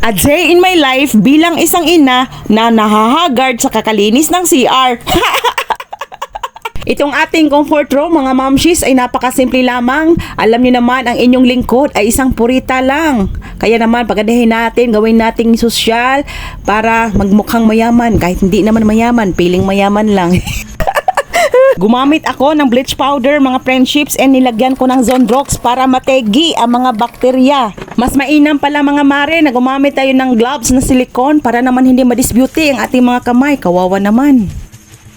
A day in my life bilang isang ina na nahahagard sa kakalinis ng CR. Itong ating comfort room mga mamshis ay napakasimple lamang. Alam niyo naman ang inyong lingkod ay isang purita lang. Kaya naman pagandahin natin, gawin nating sosyal para magmukhang mayaman. Kahit hindi naman mayaman, piling mayaman lang. Gumamit ako ng bleach powder mga friendships and nilagyan ko ng Zonrox para mategi ang mga bakterya. Mas mainam pala mga mare na gumamit tayo ng gloves na silikon para naman hindi ma-disbeauty ang ating mga kamay. Kawawa naman.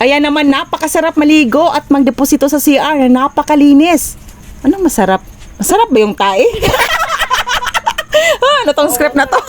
Kaya naman napakasarap maligo at magdeposito sa CR na napakalinis. Anong masarap? Masarap ba yung tae? Ano tong script na to?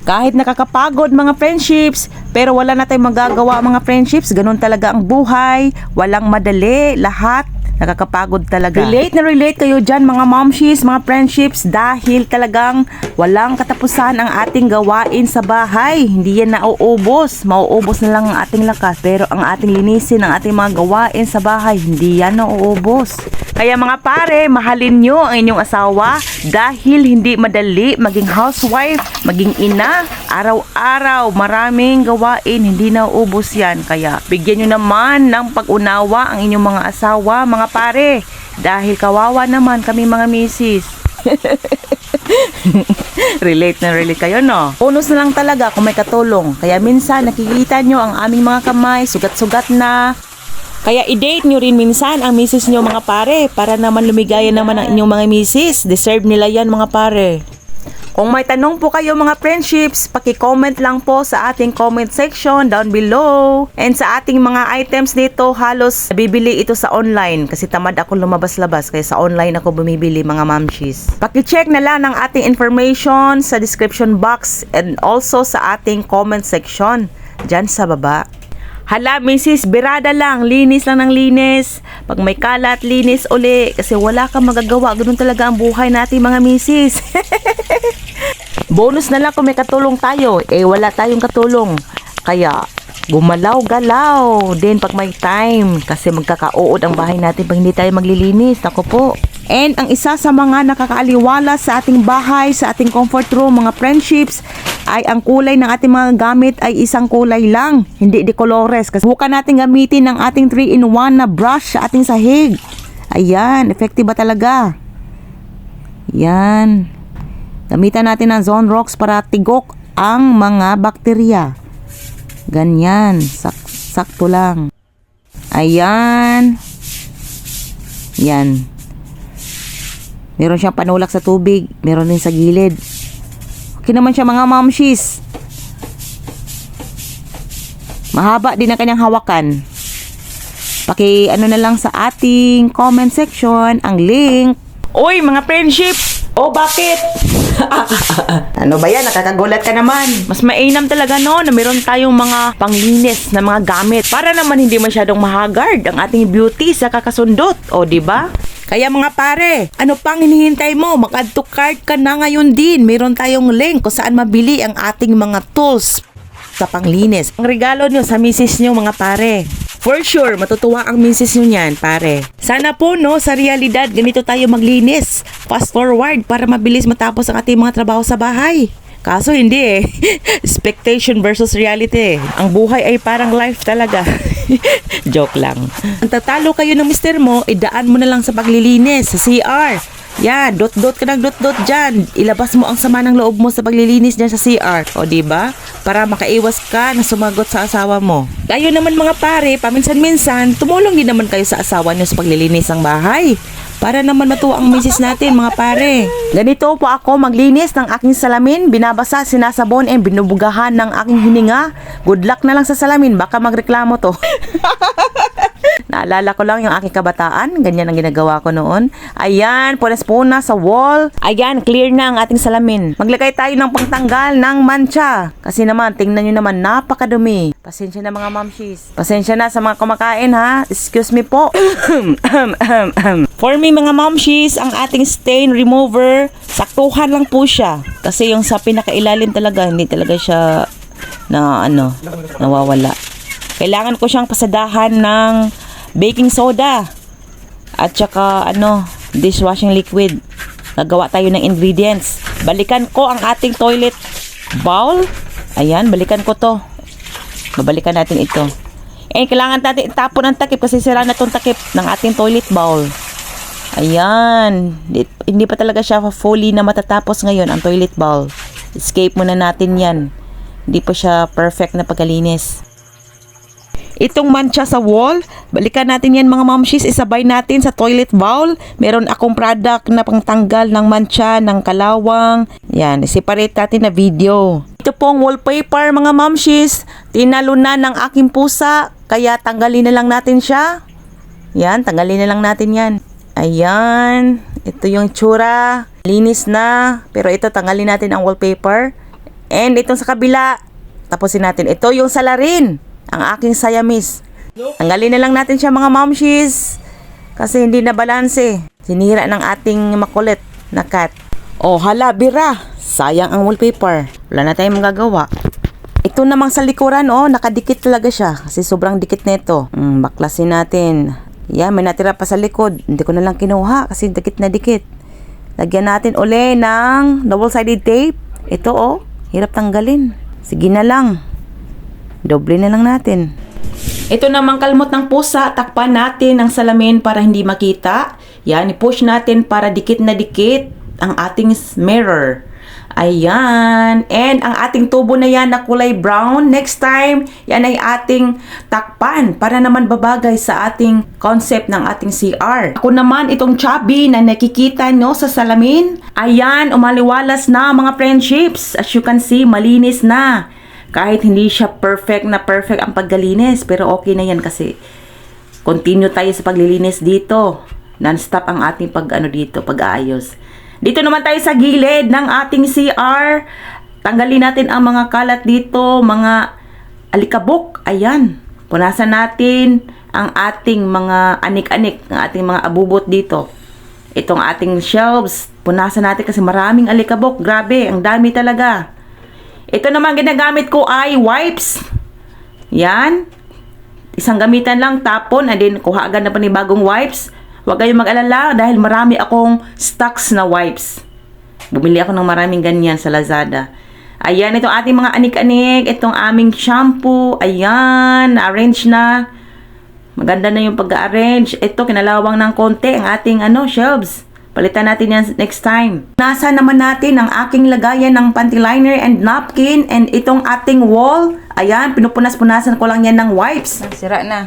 Kahit nakakapagod mga friendships, pero wala na tayong magagawa mga friendships. Ganun talaga ang buhay. Walang madali. Lahat nakakapagod talaga. Relate na relate kayo dyan mga momshies, mga friendships, dahil talagang walang katapusan ang ating gawain sa bahay. Hindi yan nauubos. Mauubos na lang ang ating lakas. Pero ang ating linisin, ang ating mga gawain sa bahay, hindi yan nauubos. Kaya mga pare, mahalin nyo ang inyong asawa dahil hindi madali maging housewife, maging ina. Araw-araw, maraming gawain, hindi nauubos yan. Kaya bigyan nyo naman ng pag-unawa ang inyong mga asawa, mga pare. Dahil kawawa naman kami mga misis. Relate na relate kayo, no? Bonus na lang talaga kung may katulong. Kaya minsan nakikita nyo ang aming mga kamay, sugat-sugat na. Kaya i-date nyo rin minsan ang misis nyo mga pare para naman lumigaya naman ang inyong mga misis. Deserve nila yan mga pare. Kung may tanong po kayo mga friendships, paki-comment lang po sa ating comment section down below. And sa ating mga items dito, halos nabibili ito sa online kasi tamad ako lumabas-labas kaya sa online ako bumibili mga mamshis. Paki-check na lang ang ating information sa description box and also sa ating comment section dyan sa baba. Hala, misis, birada lang. Linis lang ng linis. Pag may kalat, linis uli. Kasi wala kang magagawa. Ganun talaga ang buhay natin, mga misis. Bonus na lang kung may katulong tayo. Eh, wala tayong katulong. Kaya, gumalaw-galaw din pag may time. Kasi magkakauod ang bahay natin pag hindi tayo maglilinis. Naku po. And ang isa sa mga nakakaaliwala sa ating bahay, sa ating comfort room, mga friendships, ay ang kulay ng ating mga gamit ay isang kulay lang, hindi de colores. Kasi bukan natin gamitin ng ating 3-in-1 na brush sa ating sahig. Ayan, effective ba talaga? Yan. Gamitan natin ng Zonrox para tigok ang mga bakterya. Ganyan, sakto lang. Ayan. Yan. Meron siyang panulak sa tubig. Meron din sa gilid. Okay naman siya mga momshies. Mahaba din ang kanyang hawakan. Ano na lang sa ating comment section ang link. Oy mga friendships! Oh bakit? Ano ba yan? Nakakagulat ka naman. Mas mainam talaga no na meron tayong mga panglinis na mga gamit para naman hindi masyadong mahagard ang ating beauty sa kakasundot. O diba? Kaya mga pare, ano pang hinihintay mo? Mag-add to cart ka na ngayon din. Meron tayong link kung saan mabili ang ating mga tools sa panglinis. Ang regalo nyo sa misis nyo mga pare. For sure, matutuwa ang misis nyo niyan, pare. Sana po, no, sa realidad, ganito tayo maglinis. Fast forward para mabilis matapos ang ating mga trabaho sa bahay. Kaso hindi eh. Expectation versus reality. Ang buhay ay parang life talaga. Joke lang. Ang tatalo kayo ng mister mo, idaan mo na lang sa paglilinis, sa CR. Yan, dot-dot ka ng dot-dot dyan. Ilabas mo ang sama ng loob mo sa paglilinis dyan sa CR. O diba? Para makaiwas ka na sumagot sa asawa mo. Kayo naman mga pare, paminsan-minsan, tumulong din naman kayo sa asawa nyo sa paglilinis ng bahay. Para naman matuwa ang misis natin mga pare. Ganito po ako maglinis ng aking salamin. Binabasa, sinasabon, and binubugahan ng aking hininga. Good luck na lang sa salamin. Baka magreklamo to. Naalala ko lang yung aking kabataan. Ganyan ang ginagawa ko noon. Ayan, punas-punas sa wall. Ayan, clear na ang ating salamin. Maglagay tayo ng pangtanggal ng mancha. Kasi naman, tingnan nyo naman, napakadumi. Pasensya na mga mamshis. Pasensya na sa mga kumakain ha. Excuse me po. For me mga momshies, ang ating stain remover, saktuhan lang po siya. Kasi yung sa pinakailalim talaga, hindi talaga siya nawawala. Kailangan ko siyang pasadahan ng baking soda at saka dishwashing liquid. Nagawa tayo ng ingredients. Balikan ko ang ating toilet bowl. Ayan, balikan ko to. Babalikan natin ito. Kailangan natin itapon ang takip kasi sira na tong takip ng ating toilet bowl. Ayan. Hindi pa talaga siya fully na matatapos ngayon ang toilet bowl. Escape muna natin yan. Hindi pa siya perfect na pagkalinis. Itong mancha sa wall, balikan natin yan mga mamshis, isabay natin sa toilet bowl. Meron akong product na pangtanggal ng mancha, ng kalawang. Yan, separate natin na video. Ito pong wallpaper mga mamshis, tinalo na ng aking pusa, kaya tanggalin na lang natin siya. Yan, tanggalin na lang natin yan. Ayan, ito yung tsura. Linis na, pero ito tanggalin natin ang wallpaper. And itong sa kabila, tapusin natin. Ito yung salarin. Ang aking Siamese. Tanggalin na lang natin siya mga mamshis. Kasi hindi na balanse. Sinira ng ating makulit na cat. Oh hala, bira. Sayang ang wallpaper. Wala na tayong magagawa. Ito namang sa likuran, oh, nakadikit talaga siya. Kasi sobrang dikit nito. Baklasin natin. Yan, may natira pa sa likod. Hindi ko na lang kinuha kasi dikit na dikit. Lagyan natin uli ng double-sided tape. Ito, oh, hirap tanggalin. Sige na lang. Doble na lang natin. Ito namang kalmot ng pusa, takpan natin ang salamin para hindi makita. Yan, i-push natin para dikit na dikit ang ating mirror. Ayan. And ang ating tubo na yan na kulay brown, next time, yan ay ating takpan para naman babagay sa ating concept ng ating CR. Ako naman itong chubby na nakikita nyo sa salamin. Ayan, umaliwalas na mga friendships. As you can see, malinis na. Kahit hindi siya perfect ang paggalinis, pero okay na yan kasi continue tayo sa paglilinis dito. Non-stop ang ating pag-aayos. Dito naman tayo sa gilid ng ating CR. Tanggalin natin ang mga kalat dito, mga alikabok. Ayan. Punasan natin ang ating mga anik-anik, ang ating mga abubot dito. Itong ating shelves, punasan natin kasi maraming alikabok. Grabe, ang dami talaga. Ito naman ginagamit ko ay wipes. Yan. Isang gamitan lang, tapon, and then kuha agad na panibagong wipes. Huwag kayong mag-alala dahil marami akong stocks na wipes. Bumili ako ng maraming ganyan sa Lazada. Ayan, itong ating mga anik-anik. Itong aming shampoo. Ayan, na-arrange na. Maganda na yung pag-arrange. Ito, kinalawang ng konti ang ating shelves. Palitan natin yan next time. Nasa naman natin ang aking lagayan ng panty liner and napkin and itong ating wall. Ayan, pinupunas-punasan ko lang yan ng wipes. Sira na.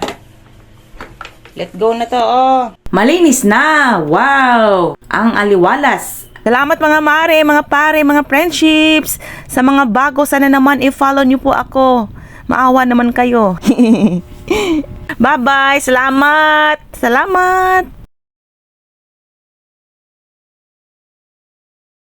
Let go na to, oh. Malinis na. Wow! Ang aliwalas. Salamat mga mare, mga pare, mga friendships. Sa mga bago, sana naman i-follow niyo po ako. Maawa naman kayo. Bye-bye. Salamat. Salamat.